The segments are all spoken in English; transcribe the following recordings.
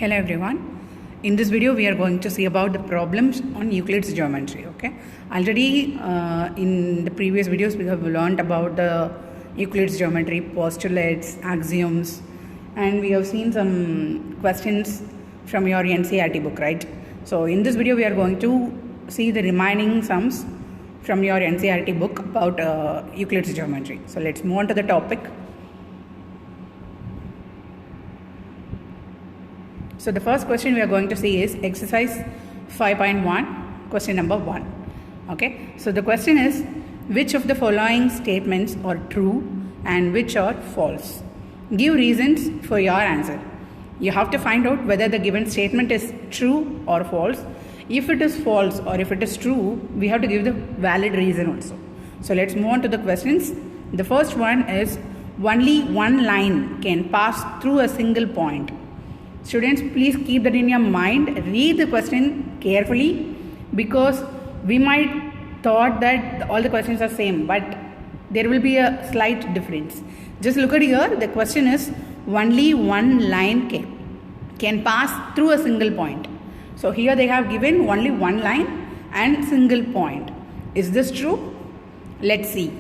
Hello everyone. In this video we are going to see about the problems on Euclid's geometry. Okay. Already in the previous videos we have learned about the Euclid's geometry, postulates, axioms, and we have seen some questions from your NCERT book, right? So in this video we are going to see the remaining sums from your NCERT book about Euclid's geometry. So let's move on to the topic. So the first question we are going to see is exercise 5.1, question number 1. Okay, so the question is, which of the following statements are true and which are false? Give reasons for your answer. You have to find out whether the given statement is true or false. If it is false or if it is true, we have to give the valid reason also. So let's move on to the questions. The first one is, only one line can pass through a single point. Students, please keep that in your mind. Read the question carefully, because we might thought that all the questions are same, but there will be a slight difference. Just look at here. The question is, only one line can pass through a single point. So here they have given only one line and single point. Is this true? Let's see.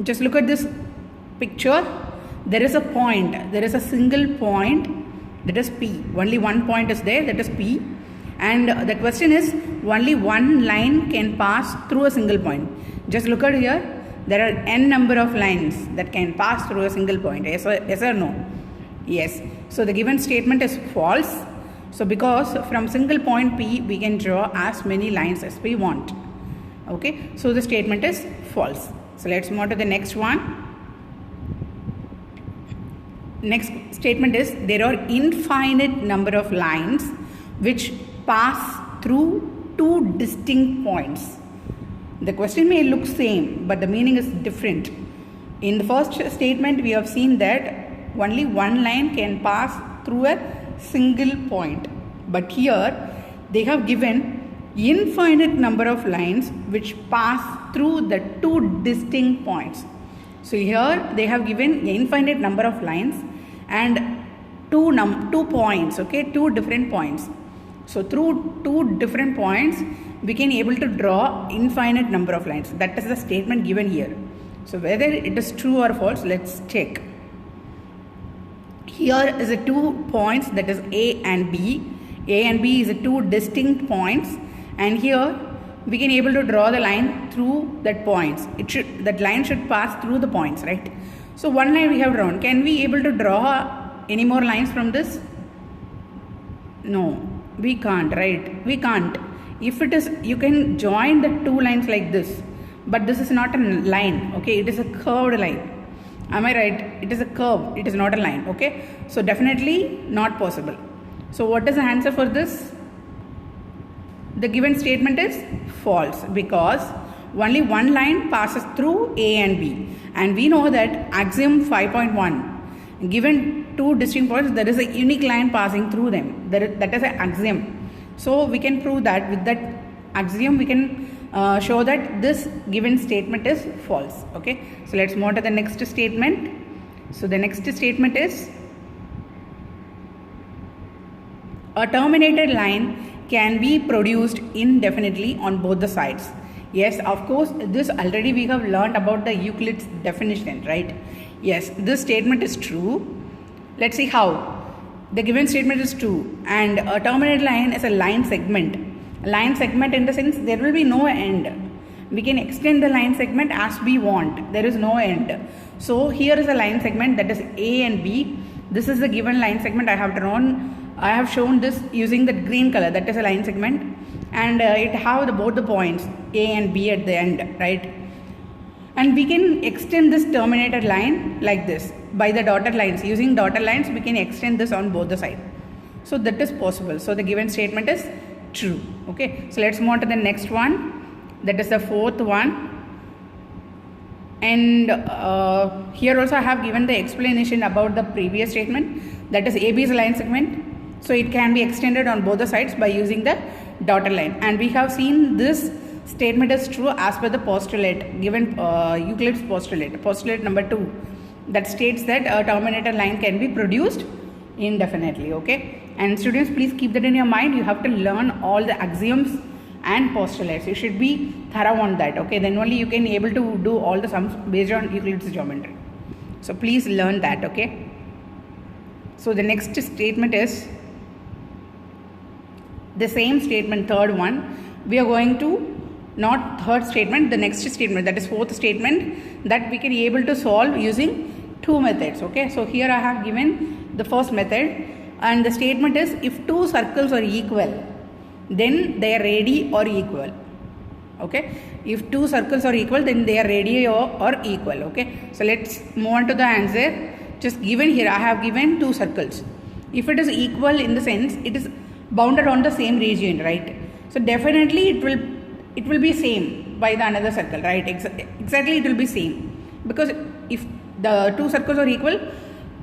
Just look at this picture. There is a point, there is a single point, that is P. Only one point is there, that is P. And the question is, only one line can pass through a single point. Just look at here, there are n number of lines that can pass through a single point. Yes or no? Yes. So the given statement is false. So because from single point P, we can draw as many lines as we want. Okay, so the statement is false. So let's move on to the next one. Next statement is, there are infinite number of lines which pass through two distinct points. The question may look same, but the meaning is different. In the first statement, we have seen that only one line can pass through a single point. But here, they have given infinite number of lines which pass through the two distinct points. So here they have given infinite number of lines and two points, okay, two different points. So through two different points, we can able to draw infinite number of lines. That is the statement given here. So whether it is true or false, let's check. Here is the 2 points, that is A and B. A and B is the two distinct points, and here we can able to draw the line through that points. That line should pass through the points, right? So one line we have drawn. Can we able to draw any more lines from this? No, we can't, right? We can't. If it is, you can join the two lines like this, but this is not a line, okay? It is a curved line. Am I right? It is a curve. It is not a line, okay? So definitely not possible. So what is the answer for this? The given statement is false, because only one line passes through A and B. And we know that axiom 5.1, given two distinct points, there is a unique line passing through them. That is an axiom. So we can prove that with that axiom we can show that this given statement is false. Okay. So let's move on to the next statement. So the next statement is, a terminated line can be produced indefinitely on both the sides. Yes, of course, this already we have learned about the Euclid's definition, right? Yes, this statement is true. Let's see how. The given statement is true, and a terminated line is a line segment. A line segment in the sense there will be no end. We can extend the line segment as we want. There is no end. So here is a line segment, that is A and B. This is the given line segment I have drawn. I have shown this using the green color, that is a line segment, and it have both the points A and B at the end, right? And we can extend this terminated line like this by the dotted lines. Using dotted lines, we can extend this on both the sides. So that is possible. So the given statement is true. Okay. So let's move on to the next one. That is the fourth one. And here also I have given the explanation about the previous statement. That is AB is a line segment. So it can be extended on both the sides by using the dotted line. And we have seen this statement is true as per the postulate given, Euclid's postulate number 2. that states that a terminator line can be produced indefinitely. Okay, and students, please keep that in your mind. You have to learn all the axioms and postulates. You should be thorough on that. Okay, then only you can able to do all the sums based on Euclid's geometry. So please learn that. Okay, so the next statement is the same statement, third one. We are going to, not third statement, the next statement, that is fourth statement, that we can be able to solve using two methods. Okay, so here I have given the first method, and the statement is if two circles are equal, then their radii are equal. Okay, if two circles are equal, then their radii are equal. Okay, so let's move on to the answer. Just given here, I have given two circles. If it is equal in the sense it is bounded on the same region, right? So definitely it will be same by the another circle, right? Exactly, it will be same, because if the two circles are equal,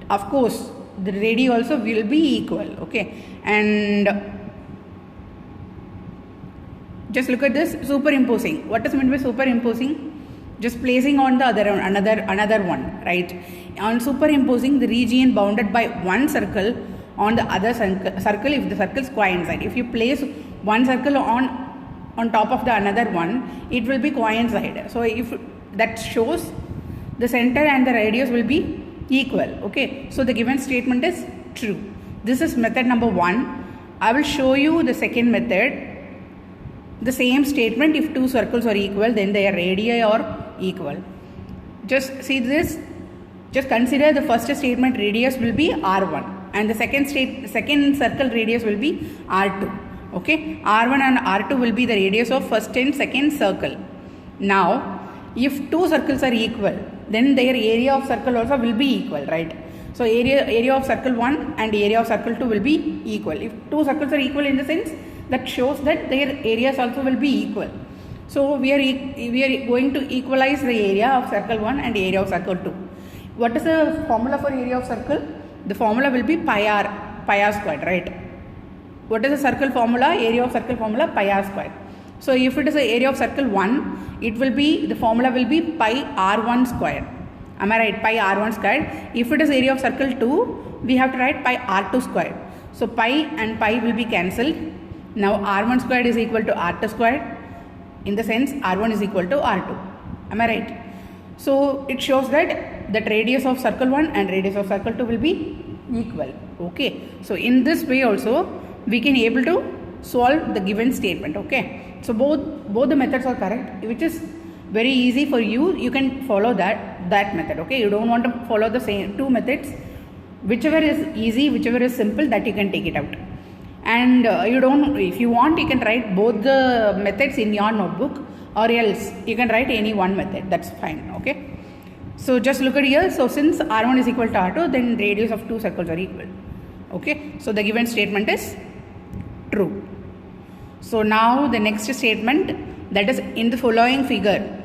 of course the radii also will be equal. Okay, and just look at this superimposing. What is meant by superimposing? Just placing on the another one, right? On superimposing the region bounded by one circle on the other circle if the circles coincide. If you place one circle on top of the another one, it will be coincide. So if that shows the center and the radius will be equal. Okay, so the given statement is true. This is method number one. I will show you the second method. The same statement, if two circles are equal, then their radii are equal. Just see this. Just consider the first statement, radius will be r1, and the second circle radius will be r2. Okay, r1 and r2 will be the radius of first and second circle. Now, if two circles are equal, then their area of circle also will be equal, right? So area of circle 1 and area of circle 2 will be equal. If two circles are equal in the sense, that shows that their areas also will be equal. So we are going to equalize the area of circle 1 and area of circle 2. What is the formula for area of circle? The formula will be pi r squared, right? What is the circle formula? Area of circle formula, pi r squared. So if it is the area of circle 1, it will be, the formula will be pi r1 squared. Am I right? Pi r1 squared. If it is area of circle 2, we have to write pi r2 squared. So pi and pi will be cancelled. Now r1 squared is equal to r2 squared. In the sense r1 is equal to r2. Am I right? So it shows that radius of circle 1 and radius of circle 2 will be equal. Okay. So in this way also we can able to solve the given statement. Okay. So both the methods are correct, which is very easy for you. You can follow that method. Okay. You don't want to follow the same two methods. Whichever is easy, whichever is simple, that you can take it out. And if you want, you can write both the methods in your notebook, or else you can write any one method. That's fine. Okay. So just look at here. So since r1 is equal to r2, then radius of two circles are equal. Okay. So the given statement is true. So now the next statement, that is in the following figure,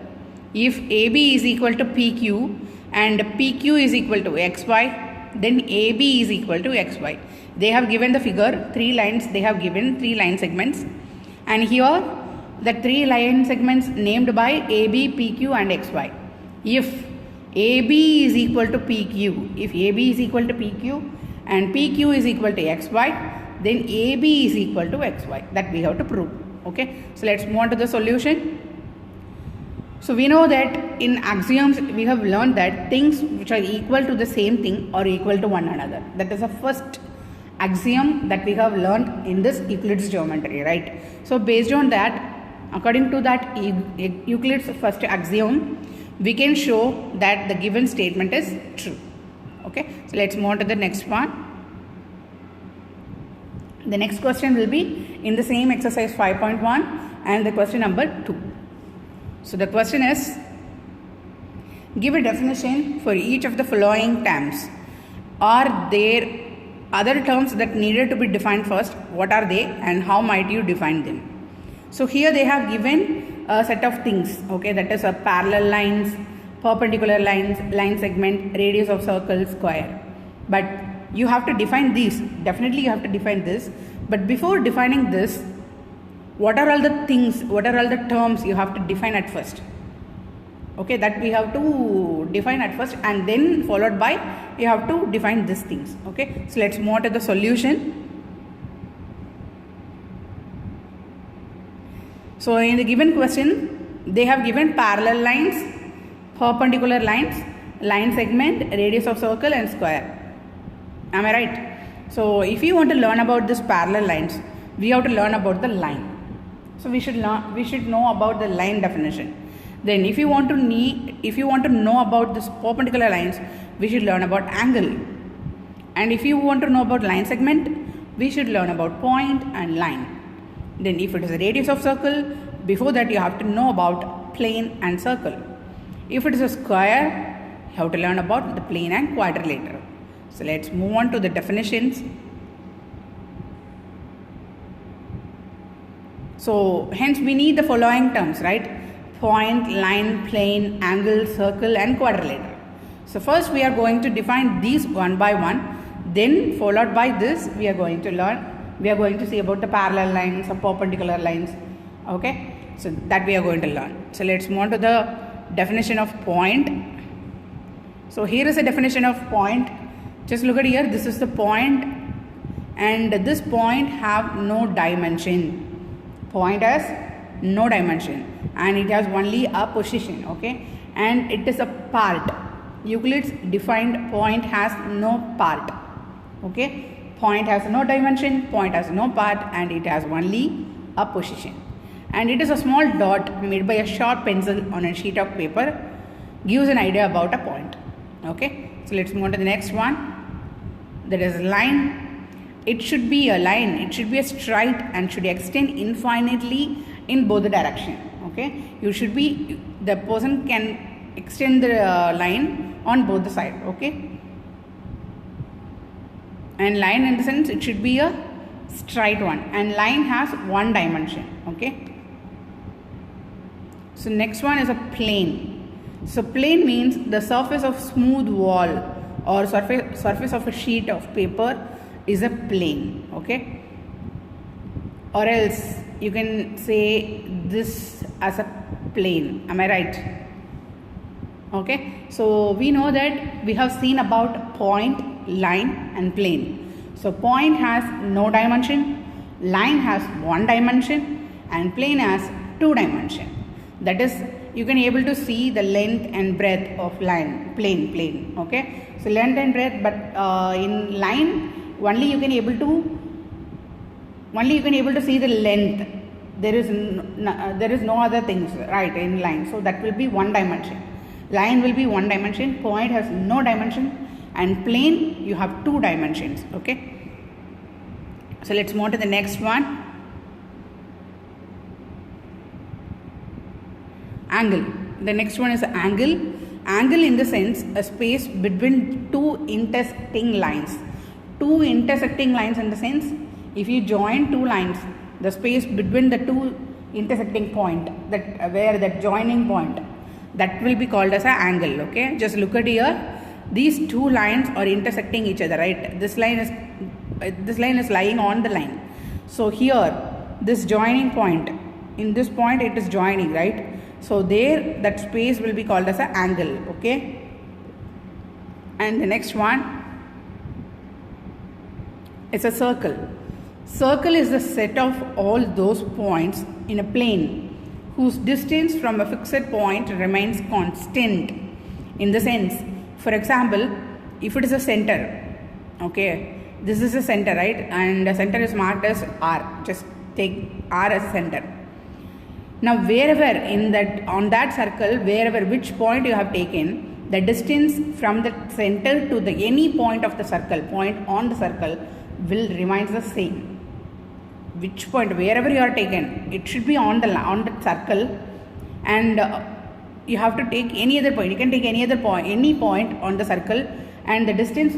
if AB is equal to PQ and PQ is equal to XY, then AB is equal to XY. They have given the figure, three lines, they have given three line segments, and here the three line segments named by AB, PQ and XY. If AB is equal to PQ, if AB is equal to PQ and PQ is equal to XY, then AB is equal to XY. That we have to prove. Okay. So let's move on to the solution. So we know that in axioms we have learned that things which are equal to the same thing are equal to one another. That is the first axiom that we have learned in this Euclid's geometry, right? So based on that, according to that Euclid's first axiom, we can show that the given statement is true. Okay. So let's move on to the next one. The next question will be in the same exercise 5.1 and the question number 2. So the question is, give a definition for each of the following terms. Are there other terms that needed to be defined first? What are they and how might you define them? So here they have given a set of things. Okay, that is a parallel lines, perpendicular lines, line segment, radius of circle, square. But you have to define these. Definitely you have to define this. But before defining this, what are all the things, what are all the terms you have to define at first? Okay, that we have to define at first, and then followed by you have to define these things. Okay, so let's move on to the solution. So in the given question, they have given parallel lines, perpendicular lines, line segment, radius of circle and square. Am I right? So if you want to learn about this parallel lines, we have to learn about the line. So we should know about the line definition. Then if you want to know about this perpendicular lines, we should learn about angle. And if you want to know about line segment, we should learn about point and line. Then if it is a radius of circle, before that you have to know about plane and circle. If it is a square, you have to learn about the plane and quadrilateral. So let's move on to the definitions. So hence we need the following terms, right? Point, line, plane, angle, circle and quadrilateral. So first we are going to define these one by one. Then followed by this we are going to see about the parallel lines or perpendicular lines. Okay, so that we are going to learn. So let's move on to the definition of point. So here is a definition of point. Just look at here, this is the point, and this point have no dimension. Point has no dimension and it has only a position. Okay, and it is a part. Euclid's defined point has no part. Okay, point has no dimension, point has no part, and it has only a position. And it is a small dot made by a sharp pencil on a sheet of paper, gives an idea about a point. Okay, so let's move on to the next one. That is line. It should be a line, it should be a straight and should extend infinitely in both the direction. Okay, the person can extend the line on both the side. Okay, and line in the sense it should be a straight one, and line has one dimension. Okay, so next one is a plane. So plane means the surface of smooth wall or surface of a sheet of paper is a plane. Okay, or else you can say this as a plane. Am I right? Okay, so we know that we have seen about point, line and plane. So point has no dimension, line has one dimension and plane has two dimension. That is, you can able to see the length and breadth of line, plane. Okay, so length and breadth, but in line only you can able to see the length. There is no other things, right, in line. So that will be one dimension. Line will be one dimension, point has no dimension, and plane you have two dimensions. Okay, so let's move on to the next one. Angle. The next one is angle. Angle in the sense a space between two intersecting lines. Two intersecting lines in the sense, if you join two lines, the space between the two intersecting point, where that joining point, that will be called as an angle. Okay, just look at here, these two lines are intersecting each other, right? This line is lying on the line. So here this joining point, in this point it is joining, right? So there that space will be called as an angle. Okay, and the next one is a circle. Circle is the set of all those points in a plane whose distance from a fixed point remains constant. In the sense, for example, if it is a center, okay, this is a center, right, and the center is marked as R. Just take R as a center. Now wherever on that circle, which point you have taken, the distance from the center to any point of the circle, point on the circle, will remain the same. Which point, wherever you are taken, it should be on the circle, and you have to take any other point. You can take any point on the circle, and the distance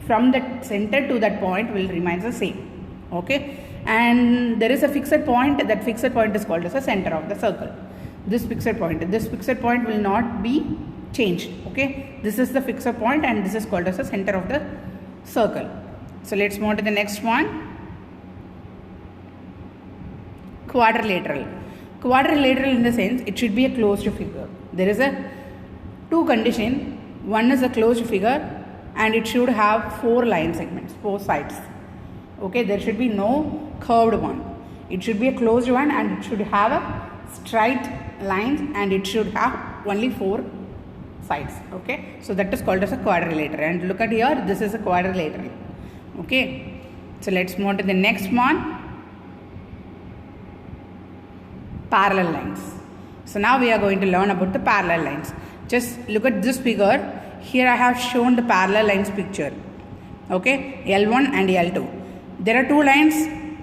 from the center to that point will remain the same. Okay, and there is a fixed point. That fixed point is called as the center of the circle. This fixed point will not be changed. Okay, this is the fixed point and this is called as the center of the circle. So let's move on to the next one. Quadrilateral. Quadrilateral in the sense it should be a closed figure. There is a two conditions. One is a closed figure and it should have 4 line segments, 4 sides. Okay, there should be no curved one. It should be a closed one and it should have a straight lines and it should have only 4 sides. Okay, so that is called as a quadrilateral. And look at here, this is a quadrilateral. Okay, so let's move on to the next one. Parallel lines. So now we are going to learn about the parallel lines. Just look at this figure. Here I have shown the parallel lines picture. Okay, L1 and L2. There are 2 lines.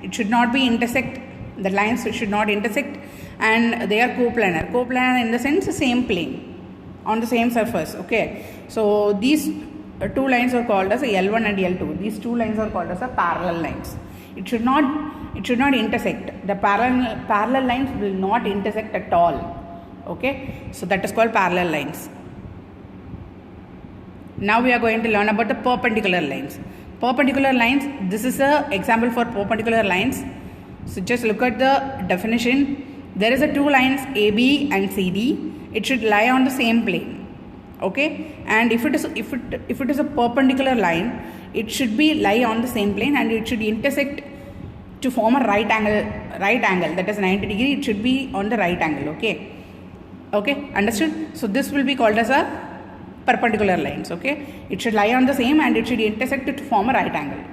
It should not be intersect. The lines should not intersect and they are coplanar. Coplanar in the sense the same plane on the same surface. Okay, so these 2 lines are called as L1 and L2. These 2 lines are called as a parallel lines. It should not intersect. The parallel lines will not intersect at all. Okay, so that is called parallel lines. Now we are going to learn about the perpendicular lines. Perpendicular lines, this is an example for perpendicular lines. So just look at the definition. There is a 2 lines AB and CD. It should lie on the same plane. Okay, and if it is a perpendicular line, it should be lie on the same plane and it should intersect to form a right angle, that is 90 degree. It should be on the right angle. Okay, understood? So this will be called as a perpendicular lines. Okay, it should lie on the same and it should intersect to form a right angle.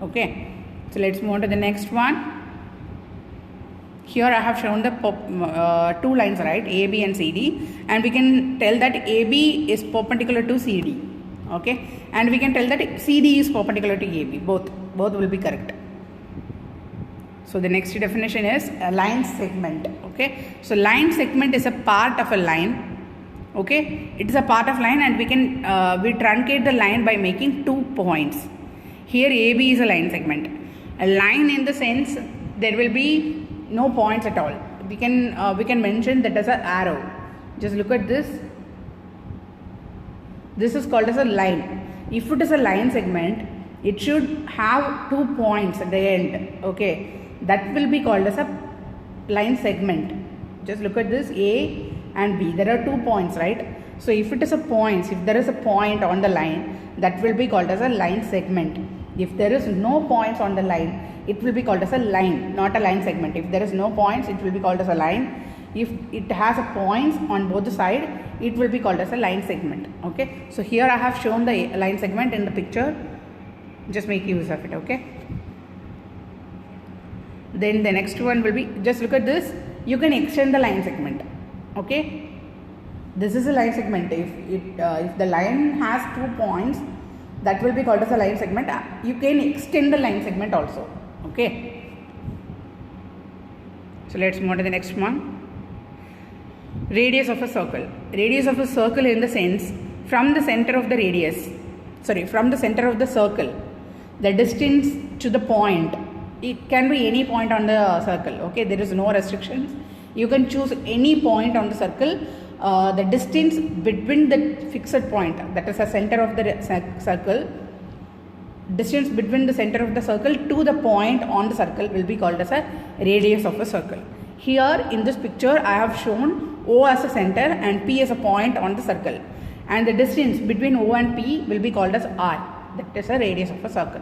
Okay, so let's move on to the next one. Here I have shown the 2 lines, right, AB and CD, and we can tell that AB is perpendicular to CD. Okay, and we can tell that CD is perpendicular to AB. Both will be correct. So the next definition is a line segment. Okay, so line segment is a part of a line. Okay, it is a part of line and we can we truncate the line by making 2 points. Here AB is a line segment. A line in the sense there will be no points at all. We can mention that as an arrow. Just look at this. This is called as a line. If it is a line segment, it should have 2 points at the end. Okay, that will be called as a line segment. Just look at this, A and B. There are 2 points, right? So if it is a point, if there is a point on the line, that will be called as a line segment. If there is no points on the line, it will be called as a line, not a line segment. If there is no points, it will be called as a line. If it has a points on both the side, it will be called as a line segment. Okay, so here I have shown the line segment in the picture. Just make use of it. Okay, then the next one will be, just look at this. You can extend the line segment. Okay, this is a line segment. If the line has 2 points, that will be called as a line segment. You can extend the line segment also. Okay, so let's move on to the next one. Radius of a circle. Radius of a circle in the sense from the center of the circle, the distance to the point. It can be any point on the circle. Okay, there is no restrictions. You can choose any point on the circle. The distance between the fixed point, that is the center of the circle, distance between the center of the circle to the point on the circle will be called as a radius of a circle. Here in this picture I have shown O as a center and P as a point on the circle, and the distance between O and P will be called as R. That is a radius of a circle.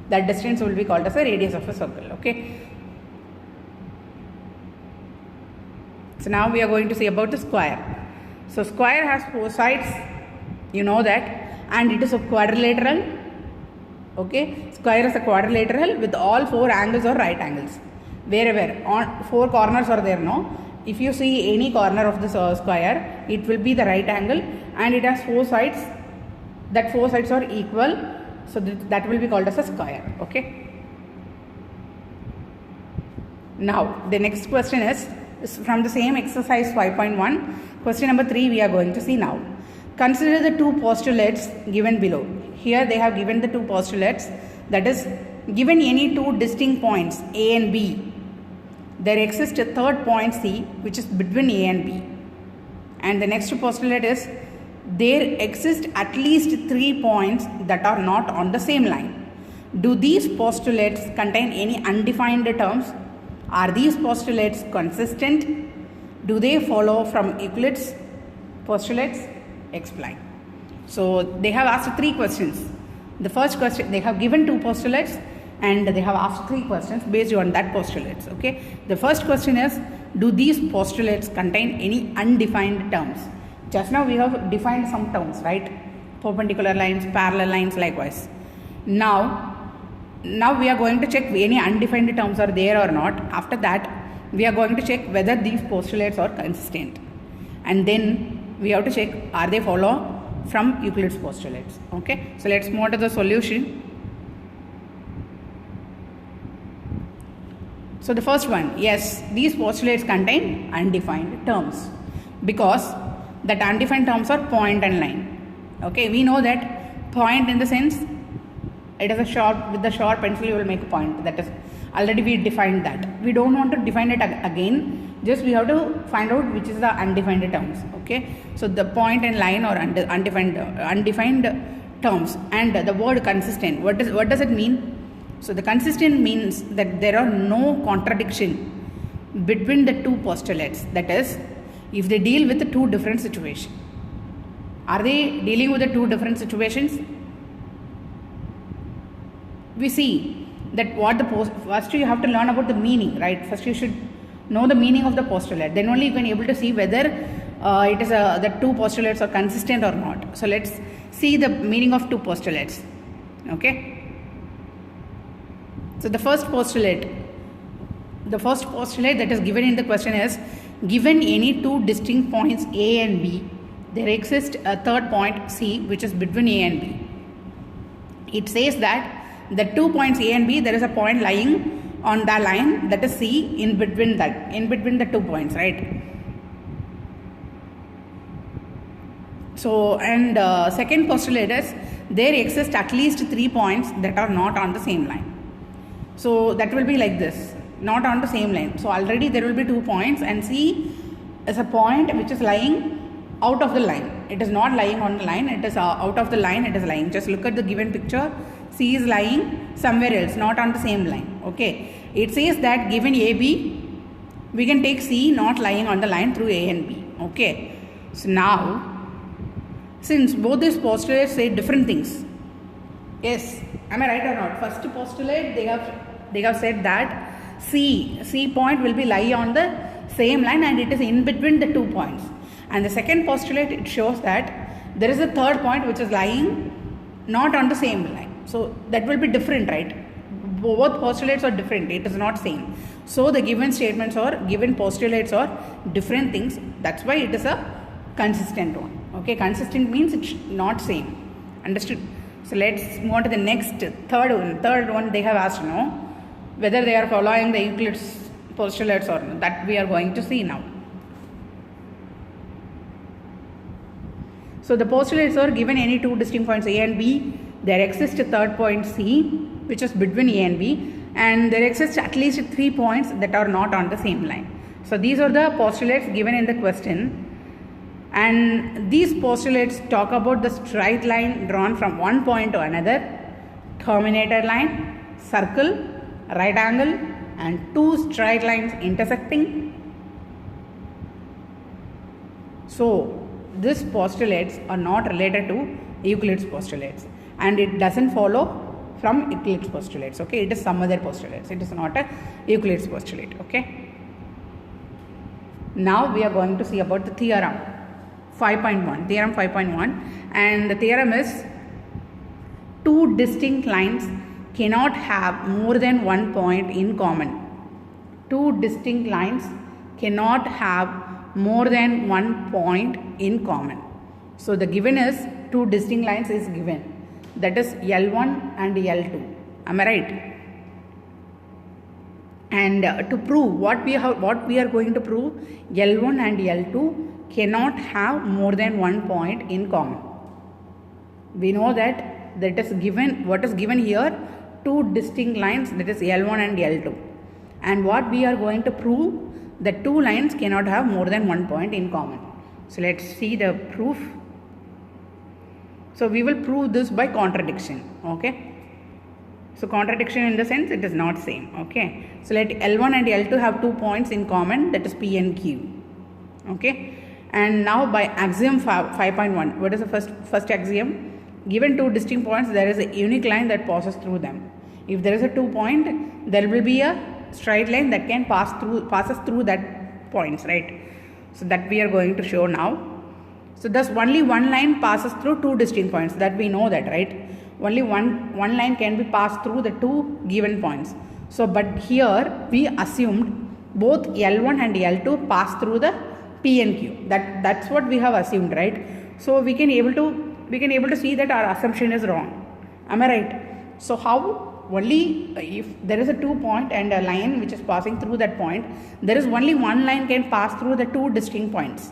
That distance will be called as a radius of a circle. Okay, so now we are going to see about the square. So square has 4 sides, you know that, and it is a quadrilateral. Okay, square is a quadrilateral with all 4 angles or right angles. Wherever on 4 corners are there, no? If you see any corner of the square, it will be the right angle, and it has 4 sides. That 4 sides are equal, so that will be called as a square. Okay. Now the next question is from the same exercise 5.1. Question number 3 we are going to see now. Consider the 2 postulates given below. Here they have given the 2 postulates, that is, given any 2 distinct points A and B, there exists a third point C which is between A and B. And the next postulate is there exist at least 3 points that are not on the same line. Do these postulates contain any undefined terms? Are these postulates consistent? Do they follow from Euclid's postulates, explain. So they have asked 3 questions. The first question, they have given 2 postulates and they have asked 3 questions based on that postulates. Okay. The first question is, do these postulates contain any undefined terms? Just now we have defined some terms, right? Perpendicular lines, parallel lines, likewise. Now we are going to check any undefined terms are there or not. After that, we are going to check whether these postulates are consistent. And then we have to check, are they follow from Euclid's postulates. Okay. So let's move on to the solution. So the first one, yes, these postulates contain undefined terms because that undefined terms are point and line. Okay, we know that point in the sense it is a sharp, with the sharp pencil you will make a point. That is already we defined that. We don't want to define it again. Just we have to find out which is the undefined terms. Okay, so the point and line or undefined terms, and the word consistent. What does it mean? So the consistent means that there are no contradiction between the 2 postulates. That is, if they deal with the 2 different situations. Are they dealing with the 2 different situations? We see that first you have to learn about the meaning, right? First you should know the meaning of the postulate. Then only you can able to see whether it is the 2 postulates are consistent or not. So let's see the meaning of 2 postulates. Okay. So the first postulate that is given in the question is, given any 2 distinct points A and B, there exists a third point C which is between A and B. It says that the 2 points A and B, there is a point lying on the line, that is C, in between the 2 points, right? So, and second postulate is, there exist at least 3 points that are not on the same line. So that will be like this, not on the same line. So already there will be 2 points, and C is a point which is lying out of the line. It is not lying on the line, it is out of the line, it is lying. Just look at the given picture. C is lying somewhere else, not on the same line. Okay. It says that given AB, we can take C not lying on the line through A and B. Okay. So now, since both these postulates say different things, yes, am I right or not? First postulate, they have said that C point will be lie on the same line and it is in between the 2 points. And the second postulate, it shows that there is a third point which is lying not on the same line. So that will be different, right? Both postulates are different. It is not same. So the given statements or given postulates are different things. That's why it is a consistent one. Okay, consistent means it's not same. Understood? So let's move on to the next third one. Third one they have asked whether they are following the Euclid's postulates or not. That we are going to see now. So the postulates are, given any 2 distinct points A and B, there exists a third point C which is between A and B, and there exists at least 3 points that are not on the same line. So these are the postulates given in the question, and these postulates talk about the straight line drawn from one point to another, terminator line, circle, right angle, and 2 straight lines intersecting. So these postulates are not related to Euclid's postulates, and it doesn't follow from Euclid's postulates. Okay, it is some other postulates. It is not a Euclid's postulate. Okay. Now we are going to see about the theorem 5.1. Theorem 5.1, and the theorem is 2 distinct lines cannot have more than 1 point in common. 2 distinct lines cannot have more than 1 point in common. So the given is 2 distinct lines is given, that is L1 and L2. Am I right? And to prove what we are going to prove, L1 and L2 cannot have more than 1 point in common. We know that is given. What is given here? 2 distinct lines, that is L1 and L2. And what we are going to prove, the 2 lines cannot have more than 1 point in common. So let's see the proof. So we will prove this by contradiction. Okay. So contradiction in the sense it is not same. Okay. So let L1 and L2 have 2 points in common, that is P and Q. Okay. And now by axiom 5.1, what is the first axiom? Given two distinct points, there is a unique line that passes through them. If there is a 2 point, there will be a straight line that can passes through that points, right? So that we are going to show now. So thus only one line passes through two distinct points, that we know that, right? Only one line can be passed through the two given points. So but here we assumed both L1 and L2 pass through the P and Q. That's what we have assumed, right? So we can able to see that our assumption is wrong. Am I right? So how? Only if there is a 2 point and a line which is passing through that point, there is only one line can pass through the two distinct points.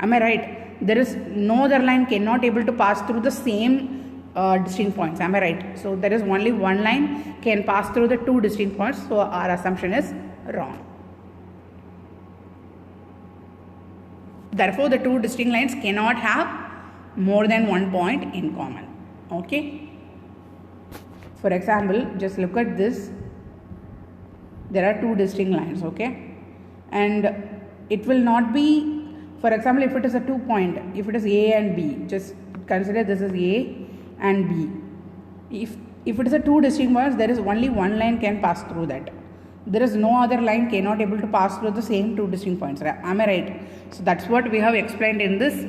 Am I right? There is no other line cannot able to pass through the same distinct points. Am I right? So there is only one line can pass through the two distinct points. So our assumption is wrong. Therefore, the two distinct lines cannot have more than 1 point in common. Okay. For example, just look at this. There are two distinct lines, okay? And it will not be, for example, if it is a 2 point, if it is A and B, just consider this is A and B. If it is a two distinct points, there is only one line can pass through that. There is no other line cannot able to pass through the same two distinct points. Am I right? So that's what we have explained in this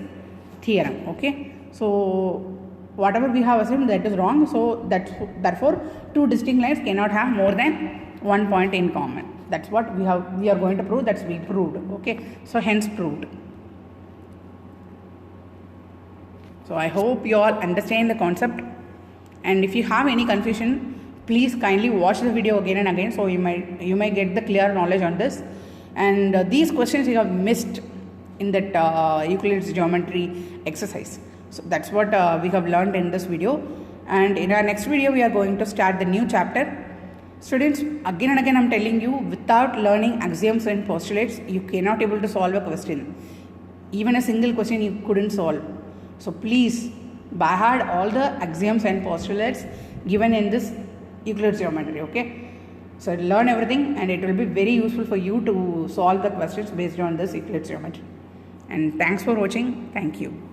theorem, okay? So whatever we have assumed, that is wrong. So therefore two distinct lines cannot have more than 1 point in common. That's what we are going to prove. That's we proved, okay? So hence proved. So I hope you all understand the concept, and if you have any confusion, please kindly watch the video again and again, so you may get the clear knowledge on this. And these questions you have missed in that Euclid's geometry exercise. So that's what we have learned in this video. And in our next video, we are going to start the new chapter. Students, again and again I am telling you, without learning axioms and postulates, you cannot able to solve a question. Even a single question you couldn't solve. So please by heart all the axioms and postulates given in this Euclid's geometry, okay? So learn everything, and it will be very useful for you to solve the questions based on this Euclid's geometry. And thanks for watching. Thank you.